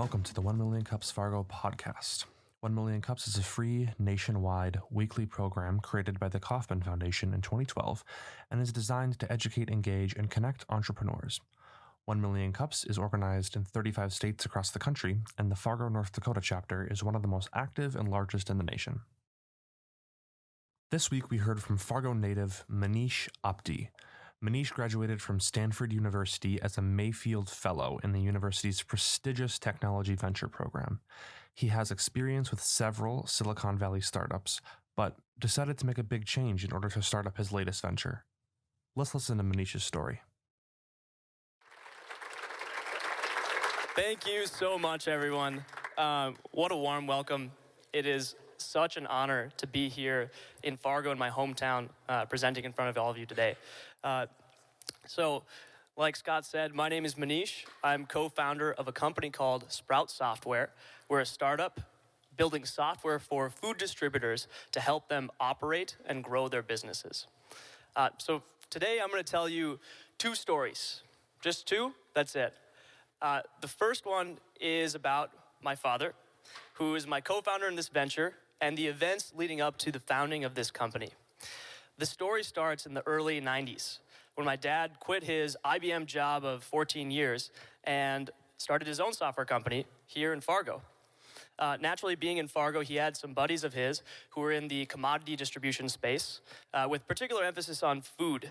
welcome to the 1 Million Cups Fargo podcast. 1 Million Cups is a free, nationwide, weekly program created by the Kauffman Foundation in 2012 and is designed to educate, engage, and connect entrepreneurs. 1 Million Cups is organized in 35 states across the country, and the Fargo, North Dakota chapter is one of the most active and largest in the nation. This week we heard from Fargo native Maneesh Apte. Maneesh graduated from Stanford University as a Mayfield Fellow in the university's prestigious technology venture program. He has experience with several Silicon Valley startups, but decided to make a big change in order to start up his latest venture. Let's listen to Maneesh's story. Thank you so much, everyone. What a warm welcome. It is such an honor to be here in Fargo, in my hometown, presenting in front of all of you today. So, like Scott said, my name is Maneesh. I'm co-founder of a company called Sprout Software. We're a startup building software for food distributors to help them operate and grow their businesses. So today I'm going to tell you two stories. Just two, that's it. The first one is about my father, who is my co-founder in this venture, and the events leading up to the founding of this company. The story starts in the early 90s, when my dad quit his IBM job of 14 years and started his own software company here in Fargo. Naturally, being in Fargo, he had some buddies of his who were in the commodity distribution space, with particular emphasis on food.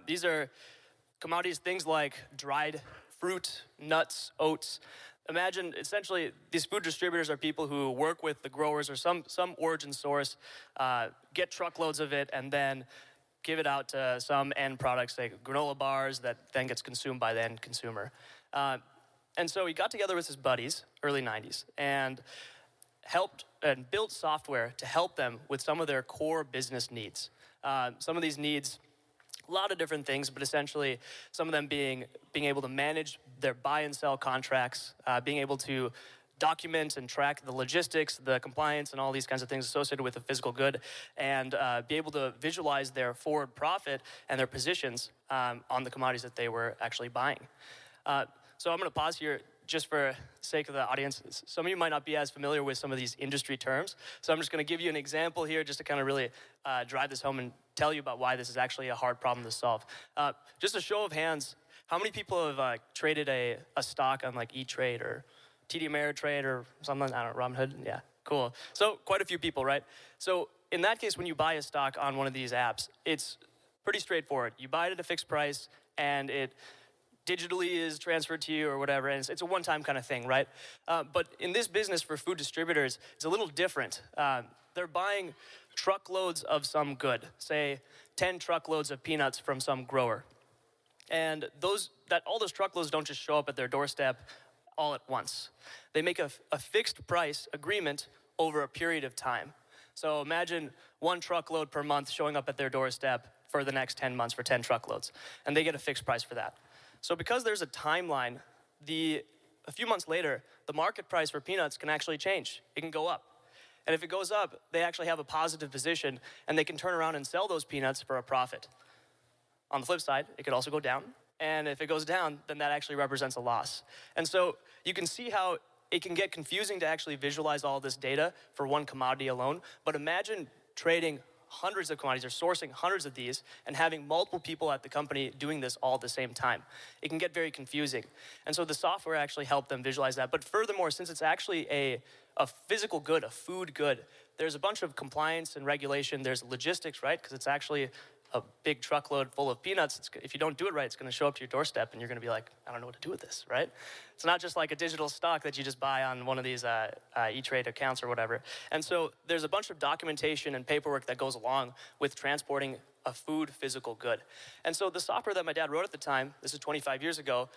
These are commodities, things like dried fruit, nuts, oats. Imagine, essentially, these food distributors are people who work with the growers or some origin source, get truckloads of it, and then give it out to some end products, like granola bars, that then gets consumed by the end consumer. And so he got together with his buddies, early 90s, and helped and built software to help them with some of their core business needs. Some of these needs, a lot of different things, but essentially some of them being able to manage their buy and sell contracts, being able to document and track the logistics, the compliance, and all these kinds of things associated with a physical good, and be able to visualize their forward profit and their positions on the commodities that they were actually buying. So I'm going to pause here just for the sake of the audience. Some of you might not be as familiar with some of these industry terms, so I'm just going to give you an example here just to kind of really drive this home and tell you about why this is actually a hard problem to solve. Just a show of hands, how many people have traded a stock on like E-Trade or TD Ameritrade or something, I don't know, Robinhood? Yeah, cool. So quite a few people, right? So in that case, when you buy a stock on one of these apps, it's pretty straightforward. You buy it at a fixed price, and it digitally is transferred to you or whatever, and it's a one-time kind of thing, right? But in this business for food distributors, it's a little different. They're buying truckloads of some good, say 10 truckloads of peanuts from some grower. And all those truckloads don't just show up at their doorstep all at once. They make a fixed price agreement over a period of time. So imagine one truckload per month showing up at their doorstep for the next 10 months for 10 truckloads, and they get a fixed price for that. So because there's a timeline, a few months later, the market price for peanuts can actually change. It can go up. And if it goes up, they actually have a positive position, and they can turn around and sell those peanuts for a profit. On the flip side, it could also go down. And if it goes down, then that actually represents a loss. And so you can see how it can get confusing to actually visualize all this data for one commodity alone. But imagine trading hundreds of commodities or sourcing hundreds of these and having multiple people at the company doing this all at the same time. It can get very confusing. And so the software actually helped them visualize that. But furthermore, since it's actually a physical good, a food good, there's a bunch of compliance and regulation. There's logistics, right? Because it's actually a big truckload full of peanuts. If you don't do it right, it's going to show up to your doorstep, and you're going to be like, I don't know what to do with this, right? It's not just like a digital stock that you just buy on one of these E-Trade accounts or whatever. And so there's a bunch of documentation and paperwork that goes along with transporting a food physical good. And so the software that my dad wrote at the time, this is 25 years ago,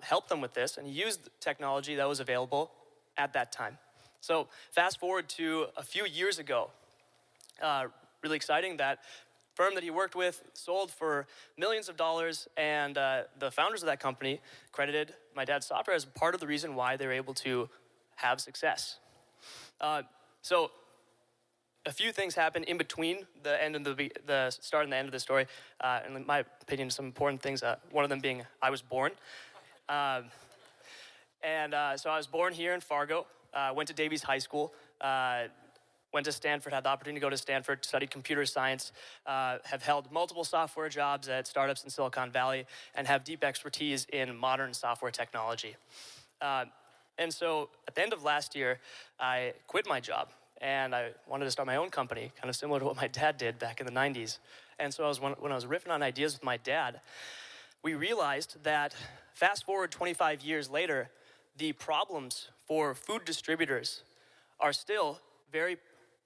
helped them with this, and he used technology that was available at that time. So fast forward to a few years ago, really exciting, that firm that he worked with sold for millions of dollars, and the founders of that company credited my dad's software as part of the reason why they were able to have success. So a few things happened in between the end of the start and the end of the story, and in my opinion, some important things. One of them being I was born. And so I was born here in Fargo, went to Davies High School, went to Stanford, had the opportunity to go to Stanford, studied computer science, have held multiple software jobs at startups in Silicon Valley, and have deep expertise in modern software technology. And so at the end of last year, I quit my job, and I wanted to start my own company, kind of similar to what my dad did back in the 90s. And so when I was riffing on ideas with my dad, we realized that fast forward 25 years later, the problems for food distributors are still very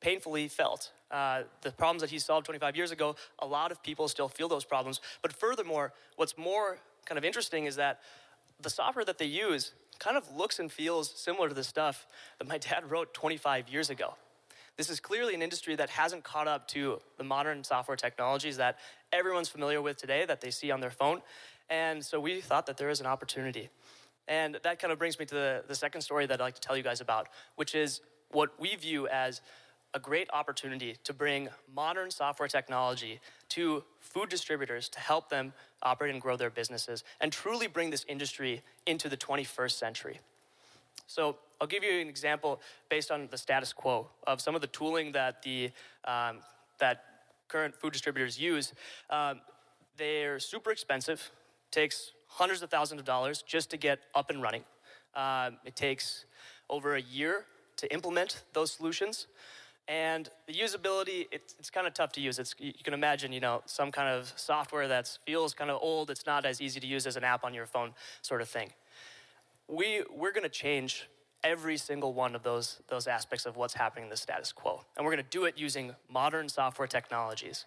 painfully felt. The problems that he solved 25 years ago, a lot of people still feel those problems. But furthermore, what's more kind of interesting is that the software that they use kind of looks and feels similar to the stuff that my dad wrote 25 years ago. This is clearly an industry that hasn't caught up to the modern software technologies that everyone's familiar with today, that they see on their phone. And so we thought that there is an opportunity. And that kind of brings me to the second story that I'd like to tell you guys about, which is what we view as a great opportunity to bring modern software technology to food distributors to help them operate and grow their businesses and truly bring this industry into the 21st century. So I'll give you an example based on the status quo of some of the tooling that that current food distributors use. They're super expensive, takes hundreds of thousands of dollars just to get up and running. It takes over a year to implement those solutions. And the usability, it's kind of tough to use. You can imagine, some kind of software that feels kind of old. It's not as easy to use as an app on your phone sort of thing. We're going to change every single one of those aspects of what's happening in the status quo. And we're going to do it using modern software technologies.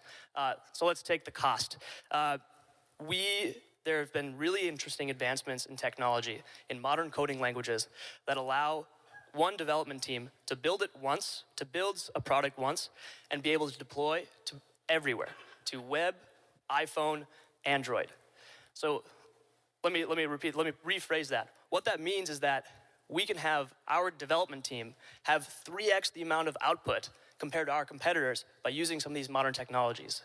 So let's take the cost. There have been really interesting advancements in technology, in modern coding languages that allow one development team to build it once, to build a product once, and be able to deploy to everywhere, to web, iPhone, Android. So let me rephrase that. What that means is that we can have our development team have 3x the amount of output compared to our competitors by using some of these modern technologies,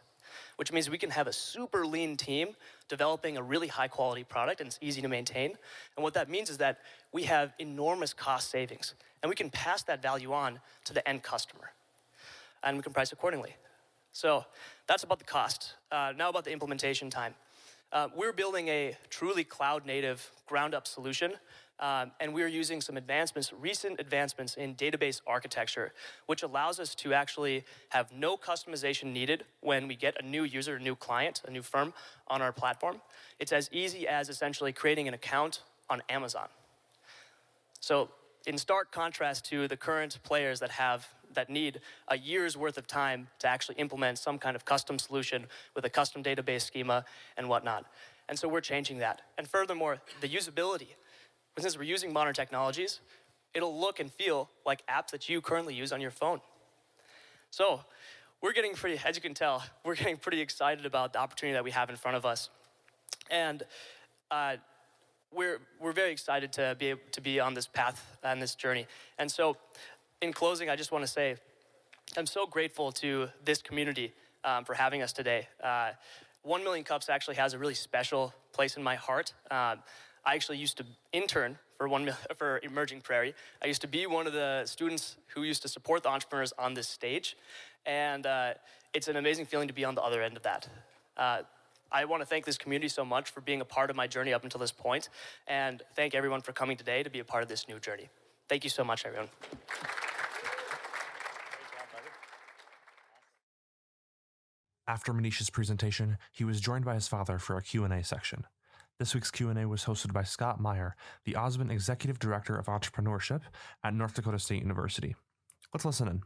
which means we can have a super lean team developing a really high quality product, and it's easy to maintain. And what that means is that we have enormous cost savings, and we can pass that value on to the end customer, and we can price accordingly. So that's about the cost. Now about the implementation time. We're building a truly cloud-native, ground-up solution, and we're using some recent advancements in database architecture, which allows us to actually have no customization needed when we get a new user, a new client, a new firm on our platform. It's as easy as essentially creating an account on Amazon. So in stark contrast to the current players that need a year's worth of time to actually implement some kind of custom solution with a custom database schema and whatnot. And so we're changing that. And furthermore, the usability. Since we're using modern technologies, it'll look and feel like apps that you currently use on your phone. So we're getting as you can tell, we're getting pretty excited about the opportunity that we have in front of us. And we're very excited to be on this path and this journey. And so in closing, I just want to say I'm so grateful to this community for having us today. 1 Million Cups actually has a really special place in my heart. I actually used to intern for Emerging Prairie. I used to be one of the students who used to support the entrepreneurs on this stage. And it's an amazing feeling to be on the other end of that. I want to thank this community so much for being a part of my journey up until this point, and thank everyone for coming today to be a part of this new journey. Thank you so much, everyone. After Manish's presentation, he was joined by his father for a Q&A section. This week's Q&A was hosted by Scott Meyer, the Osmond Executive Director of Entrepreneurship at North Dakota State University. Let's listen in.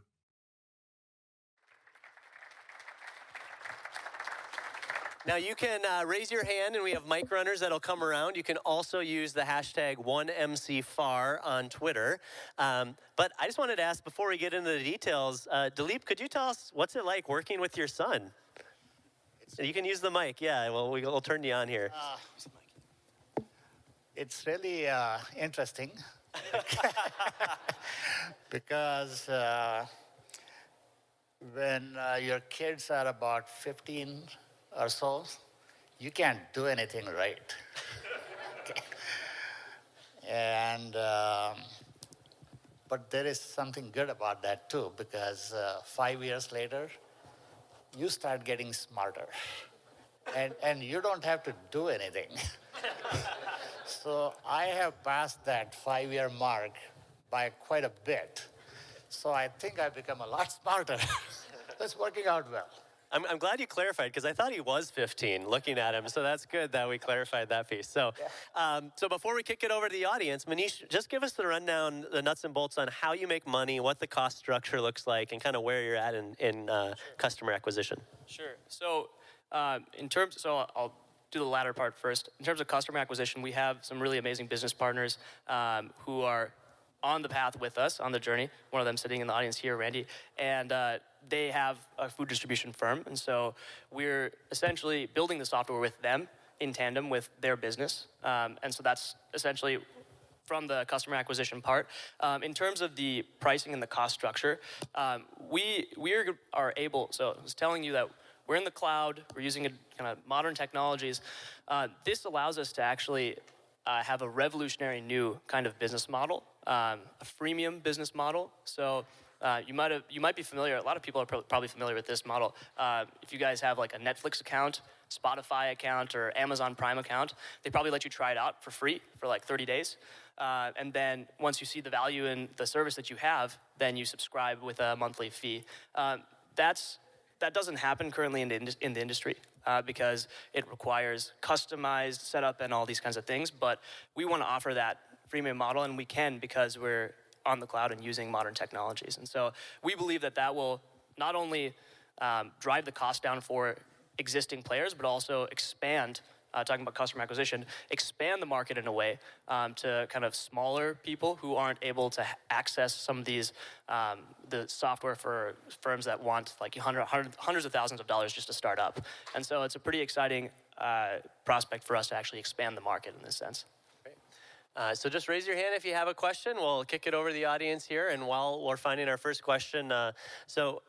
Now you can raise your hand, and we have mic runners that'll come around. You can also use the hashtag #OneMCFAR on Twitter. But I just wanted to ask, before we get into the details, Dilip, could you tell us what's it like working with your son? You can use the mic, yeah. Well, we'll turn you on here. It's really interesting because when your kids are about 15 or so, you can't do anything right. Okay. And but there is something good about that too, because 5 years later, you start getting smarter. And you don't have to do anything. So I have passed that 5-year mark by quite a bit. So I think I've become a lot smarter. It's working out well. I'm glad you clarified, because I thought he was 15 looking at him. So that's good that we clarified that piece. So, so before we kick it over to the audience, Maneesh, just give us the rundown, the nuts and bolts on how you make money, what the cost structure looks like, and kind of where you're at in customer acquisition. Sure. So I'll do the latter part first. In terms of customer acquisition, we have some really amazing business partners who are on the path with us, on the journey. One of them sitting in the audience here, Randy. And they have a food distribution firm. And so we're essentially building the software with them in tandem with their business. And so that's essentially from the customer acquisition part. In terms of the pricing and the cost structure, we are able, so I was telling you that we're in the cloud, we're using kind of modern technologies. This allows us to actually have a revolutionary new kind of business model, a freemium business model. So you might be familiar, a lot of people are probably familiar with this model. If you guys have like a Netflix account, Spotify account, or Amazon Prime account, they probably let you try it out for free for like 30 days. And then once you see the value in the service that you have, then you subscribe with a monthly fee. That doesn't happen currently in the industry because it requires customized setup and all these kinds of things. But we want to offer that freemium model, and we can because we're on the cloud and using modern technologies. And so we believe that will not only drive the cost down for existing players, but also expand, talking about customer acquisition, expand the market in a way to kind of smaller people who aren't able to access some of these, the software for firms that want like hundreds of thousands of dollars just to start up. And so it's a pretty exciting prospect for us to actually expand the market in this sense. So just raise your hand if you have a question. We'll kick it over to the audience here. And while we're finding our first question, so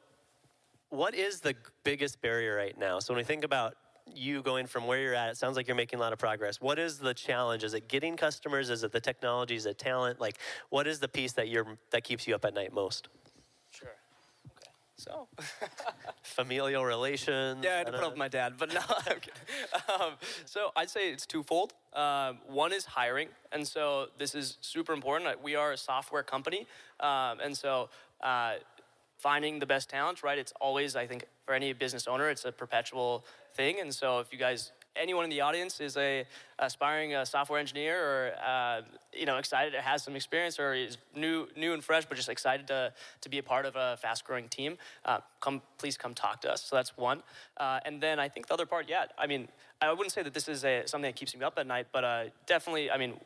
what is the biggest barrier right now? So when we think about you going from where you're at, it sounds like you're making a lot of progress. What is the challenge? Is it getting customers? Is it the technology? Is it talent? Like, what is the piece that keeps you up at night most? Sure. Okay. So. Familial relations. Yeah, I had to put up with my dad, but no, I'm kidding. So I'd say it's twofold. One is hiring, and so this is super important. We are a software company, and so finding the best talent, right? It's always, I think, for any business owner, it's a perpetual thing. And so if you guys, anyone in the audience is a aspiring software engineer or excited, has some experience, or is new and fresh, but just excited to be a part of a fast-growing team, please come talk to us. So that's one. And then I think the other part, I mean, I wouldn't say that this is something that keeps me up at night, but definitely, I mean,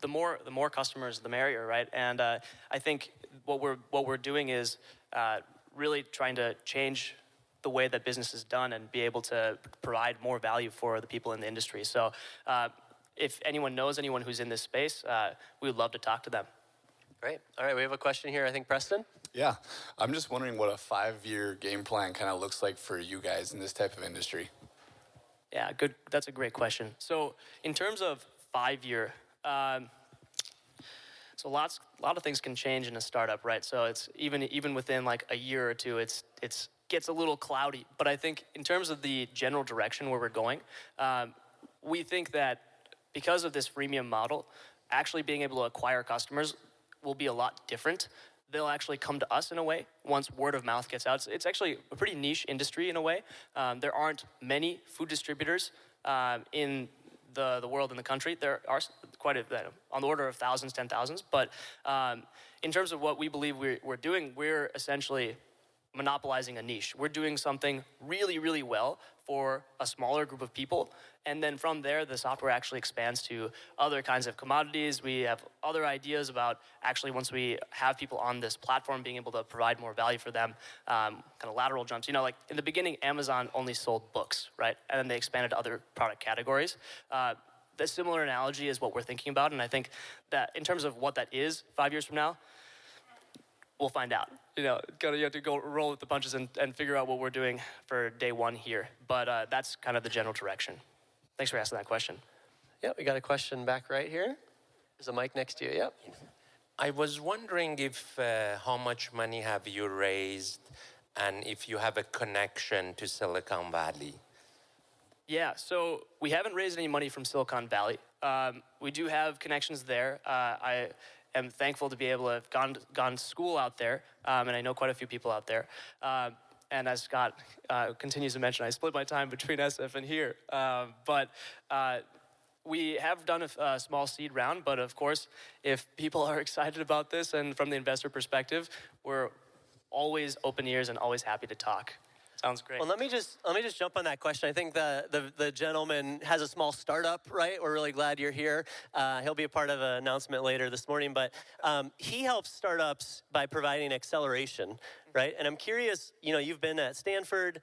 the more customers, the merrier, right? And I think what we're doing is really trying to change the way that business is done and be able to provide more value for the people in the industry. So if anyone knows anyone who's in this space, we would love to talk to them. Great. All right, we have a question here. I think Preston? Yeah, I'm just wondering what a 5-year game plan kind of looks like for you guys in this type of industry. Yeah, good. That's a great question. So in terms of 5-year, so a lot of things can change in a startup, right? So it's even within like a year or two, it's gets a little cloudy. But I think in terms of the general direction where we're going, we think that because of this freemium model, actually being able to acquire customers will be a lot different. They'll actually come to us in a way once word of mouth gets out. It's actually a pretty niche industry in a way. There aren't many food distributors in the world, in the country. There are quite on the order of thousands, 10,000s. But in terms of what we believe we're doing, we're essentially monopolizing a niche. We're doing something really, really well for a smaller group of people. And then from there, the software actually expands to other kinds of commodities. We have other ideas about actually once we have people on this platform, being able to provide more value for them, kind of lateral jumps. Like in the beginning, Amazon only sold books, right? And then they expanded to other product categories. The similar analogy is what we're thinking about. And I think that in terms of what that is 5 years from now, we'll find out. You have to go roll with the punches and figure out what we're doing for day one here. But that's kind of the general direction. Thanks for asking that question. Yeah, we got a question back right here. There's a mic next to you. Yep. I was wondering if how much money have you raised and if you have a connection to Silicon Valley? Yeah, so we haven't raised any money from Silicon Valley. We do have connections there. I am thankful to be able to have gone to school out there, and I know quite a few people out there. And as Scott continues to mention, I split my time between SF and here. But we have done a small seed round, but of course, if people are excited about this and from the investor perspective, we're always open ears and always happy to talk. Sounds great. Well, let me just jump on that question. I think the gentleman has a small startup, right? We're really glad you're here. He'll be a part of an announcement later this morning, but he helps startups by providing acceleration, right? And I'm curious, you've been at Stanford,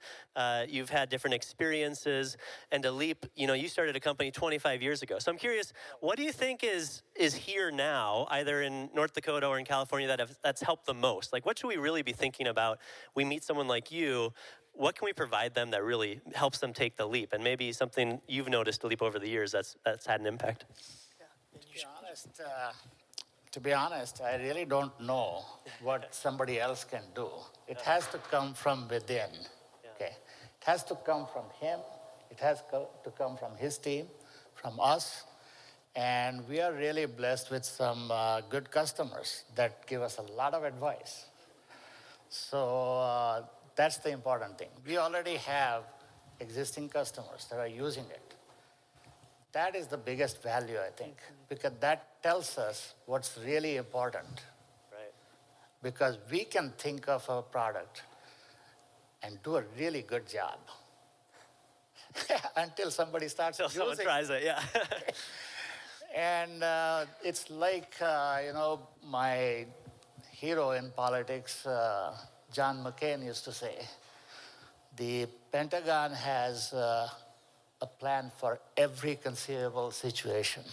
you've had different experiences, and to leap, you started a company 25 years ago. So I'm curious, what do you think is here now, either in North Dakota or in California, that's helped the most? Like, what should we really be thinking about? We meet someone like you. What can we provide them that really helps them take the leap? And maybe something you've noticed to leap over the years that's had an impact. To be honest, I really don't know what somebody else can do. It has to come from within. Okay, it has to come from him. It has to come from his team, from us, and we are really blessed with some good customers that give us a lot of advice. So that's the important thing. We already have existing customers that are using it. That is the biggest value, I think, because that tells us what's really important. Right. Because we can think of a product and do a really good job until somebody starts using Someone tries it, yeah. And it's like, my hero in politics, John McCain used to say, the Pentagon has a plan for every conceivable situation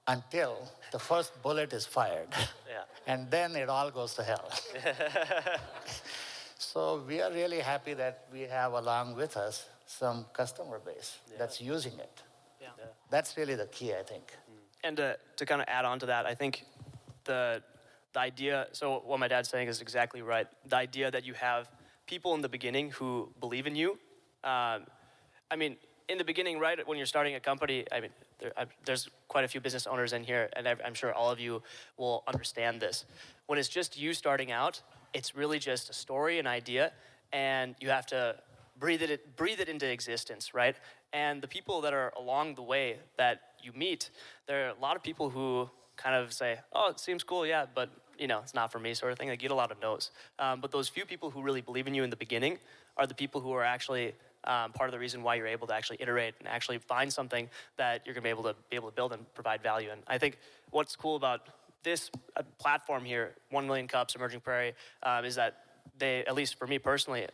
until the first bullet is fired. Yeah. And then it all goes to hell. So we are really happy that we have along with us some customer base that's using it. Yeah. That's really the key, I think. And to kind of add on to that, I think the idea, so what my dad's saying is exactly right. The idea that you have people in the beginning who believe in you. In the beginning, right, when you're starting a company, there's quite a few business owners in here, and I'm sure all of you will understand this. When it's just you starting out, it's really just a story, an idea, and you have to breathe it into existence, right? And the people that are along the way that you meet, there are a lot of people who kind of say, oh, it seems cool, yeah, but it's not for me, sort of thing. They get a lot of no's. But those few people who really believe in you in the beginning are the people who are actually part of the reason why you're able to actually iterate and actually find something that you're going to be able to build and provide value. And I think what's cool about this platform here, 1 Million Cups, Emerging Prairie, is that they, at least for me personally,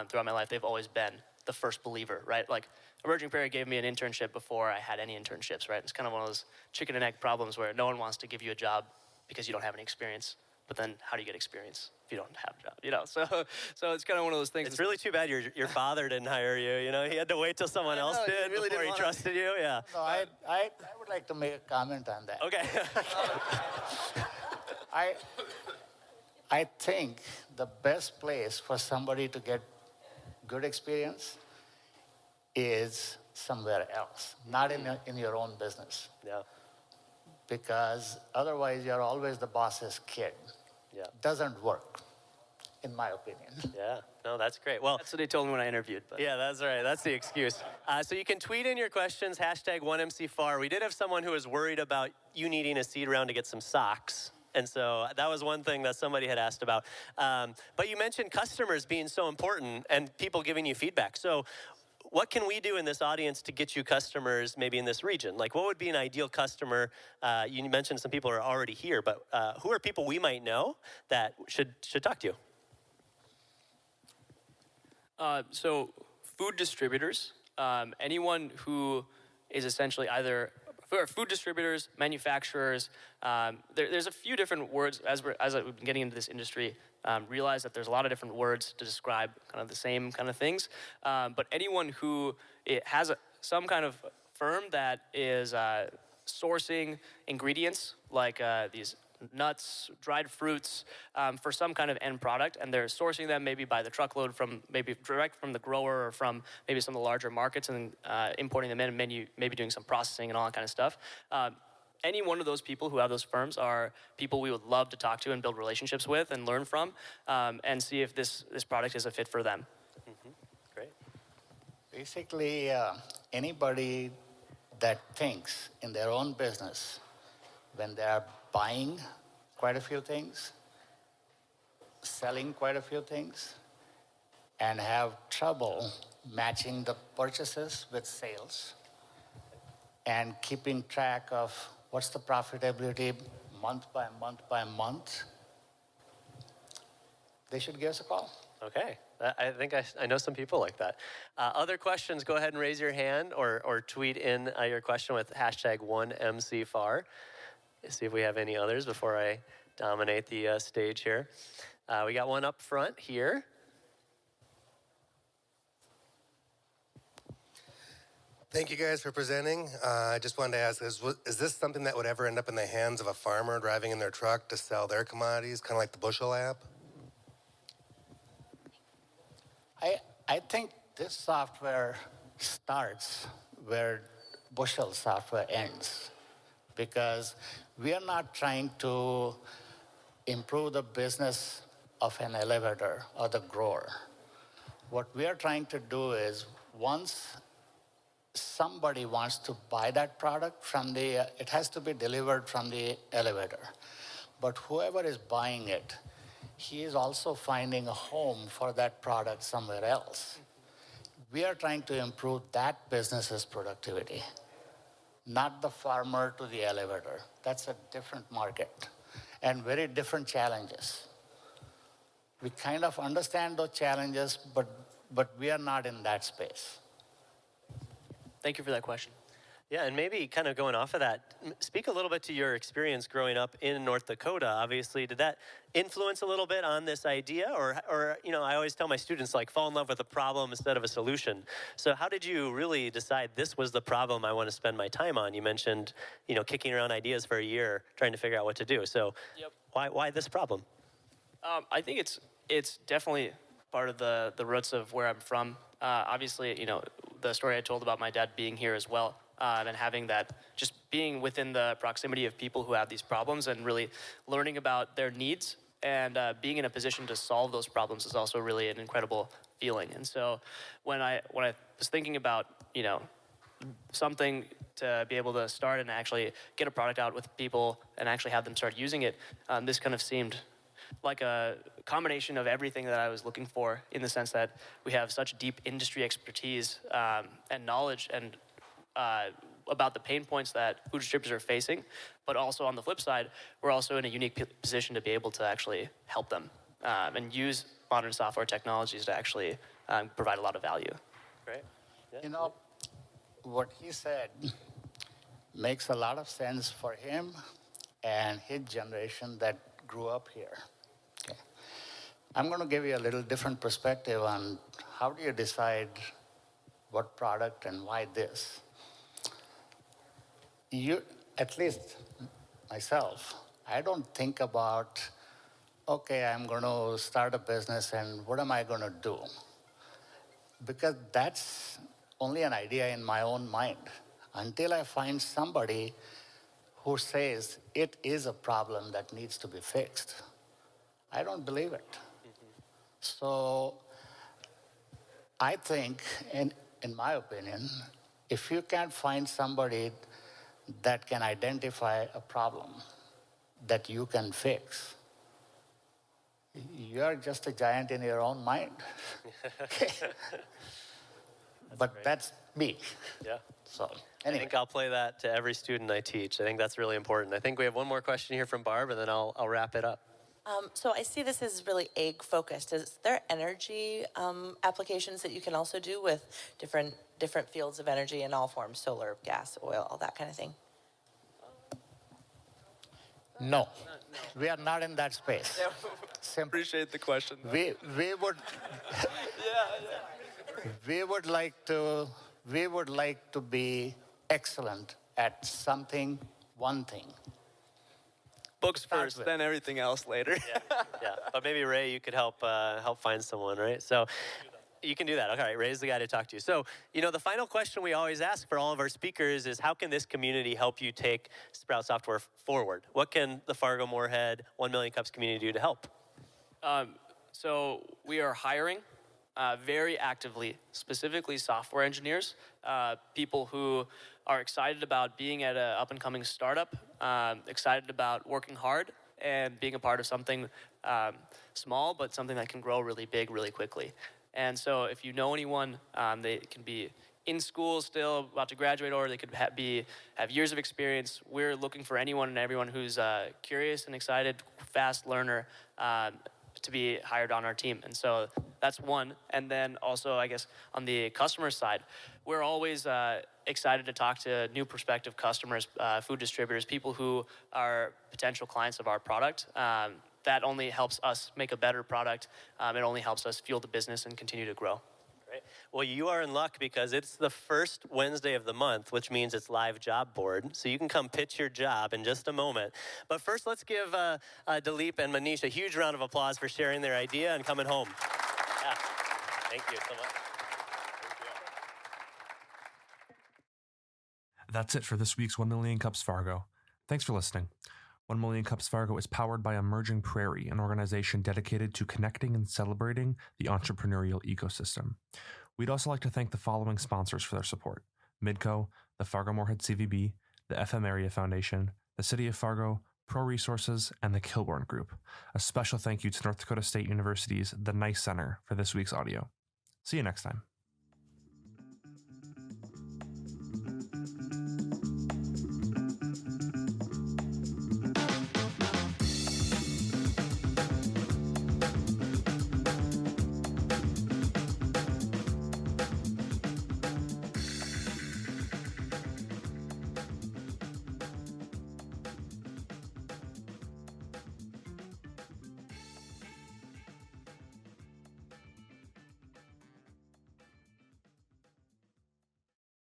throughout my life, they've always been the first believer, right? Like, Emerging Prairie gave me an internship before I had any internships, right? It's kind of one of those chicken and egg problems where no one wants to give you a job because you don't have any experience. But then how do you get experience if you don't have a job, So it's kind of one of those things. It's really too bad your father didn't hire you, He had to wait till someone else did really before he trusted you, yeah. No, I would like to make a comment on that. Okay. I think the best place for somebody to get good experience is somewhere else, not in your own business. Yeah. Because otherwise you're always the boss's kid. Yeah. Doesn't work, in my opinion. Yeah, no, that's great. Well, That's what they told me when I interviewed. But. yeah, that's right. That's the excuse. So you can tweet in your questions, #1MCFAR. We did have someone who was worried about you needing a seed round to get some socks. And so that was one thing that somebody had asked about. But you mentioned customers being so important and people giving you feedback. So what can we do in this audience to get you customers maybe in this region? Like, what would be an ideal customer? You mentioned some people are already here, but who are people we might know that should talk to you? So food distributors, anyone who is essentially either food distributors, manufacturers. There's a few different words as we've been getting into this industry. Realize that there's a lot of different words to describe kind of the same kind of things. But anyone who has some kind of firm that is sourcing ingredients like these nuts, dried fruits for some kind of end product, and they're sourcing them maybe by the truckload from maybe direct from the grower or from maybe some of the larger markets and importing them in and maybe doing some processing and all that kind of stuff. Any one of those people who have those firms are people we would love to talk to and build relationships with and learn from and see if this product is a fit for them. Great. Basically, anybody that thinks in their own business when they are buying quite a few things, selling quite a few things, and have trouble matching the purchases with sales and keeping track of what's the profitability month by month by month, they should give us a call. Okay. I think I know some people like that. Other questions, go ahead and raise your hand or tweet in your question with hashtag 1MCFAR. See if we have any others before I dominate the stage here. We got one up front here. Thank you guys for presenting. I just wanted to ask, is this something that would ever end up in the hands of a farmer driving in their truck to sell their commodities, kind of like the Bushel app? I think this software starts where Bushel software ends, because we are not trying to improve the business of an elevator or the grower. What we are trying to do is once somebody wants to buy that product from it has to be delivered from the elevator. But whoever is buying it, he is also finding a home for that product somewhere else. We are trying to improve that business's productivity, not the farmer to the elevator. That's a different market and very different challenges. We kind of understand those challenges, but we are not in that space. Thank you for that question. Yeah, and maybe kind of going off of that, speak a little bit to your experience growing up in North Dakota. Obviously, did that influence a little bit on this idea? Or you know, I always tell my students, like, fall in love with a problem instead of a solution. So how did you really decide this was the problem I want to spend my time on? You mentioned, you know, kicking around ideas for a year, trying to figure out what to do. So why this problem? I think it's definitely part of the roots of where I'm from. Obviously, you know, the story I told about my dad being here as well. And having that, just being within the proximity of people who have these problems and really learning about their needs and being in a position to solve those problems is also really an incredible feeling. And so when I was thinking about, you know, something to be able to start and actually get a product out with people and actually have them start using it, this kind of seemed like a combination of everything that I was looking for, in the sense that we have such deep industry expertise and knowledge and about the pain points that food distributors are facing, but also on the flip side, we're also in a unique position to be able to actually help them and use modern software technologies to actually provide a lot of value. Great. Yeah. You know, what he said makes a lot of sense for him and his generation that grew up here. Okay. I'm going to give you a little different perspective on how do you decide what product and why this. At least myself, I don't think about, okay, I'm going to start a business and what am I going to do? Because that's only an idea in my own mind. Until I find somebody who says it is a problem that needs to be fixed, I don't believe it. So I think, in my opinion, if you can't find somebody that can identify a problem that you can fix, you're just a giant in your own mind. But that's me. Yeah. So I anyway. think I'll play that to every student I teach. I think that's really important. I think we have one more question here from Barb, and then I'll wrap it up. So I see this is really egg focused. Is there energy applications that you can also do with different fields of energy in all forms, solar, gas, oil, all that kind of thing? No, we are not in that space. Simple. Appreciate the question. We would we would like to be excellent at something, one thing. Books Start first, with. then everything else later. Yeah, but maybe Ray, you could help find someone, right? So you can do that. Okay, Ray's the guy to talk to. So, the final question we always ask for all of our speakers is, how can this community help you take Sprout Software forward? What can the Fargo Moorhead 1 Million Cups community do to help? So we are hiring very actively, specifically software engineers, people who are excited about being at an up-and-coming startup, excited about working hard and being a part of something small, but something that can grow really big really quickly. And so if you know anyone, they can be in school still, about to graduate, or they could have years of experience. We're looking for anyone and everyone who's curious and excited, fast learner, to be hired on our team. And so that's one. And then also, I guess, on the customer side, we're always excited to talk to new prospective customers, food distributors, people who are potential clients of our product. That only helps us make a better product. It only helps us fuel the business and continue to grow. Right. Well, you are in luck because it's the first Wednesday of the month, which means it's live job board. So you can come pitch your job in just a moment. But first, let's give Dilip and Maneesh a huge round of applause for sharing their idea and coming home. Yeah. Thank you so much. That's it for this week's 1 Million Cups Fargo. Thanks for listening. 1 Million Cups Fargo is powered by Emerging Prairie, an organization dedicated to connecting and celebrating the entrepreneurial ecosystem. We'd also like to thank the following sponsors for their support: Midco, the Fargo Moorhead CVB, the FM Area Foundation, the City of Fargo, Pro Resources, and the Kilborn Group. A special thank you to North Dakota State University's The Nice Center for this week's audio. See you next time.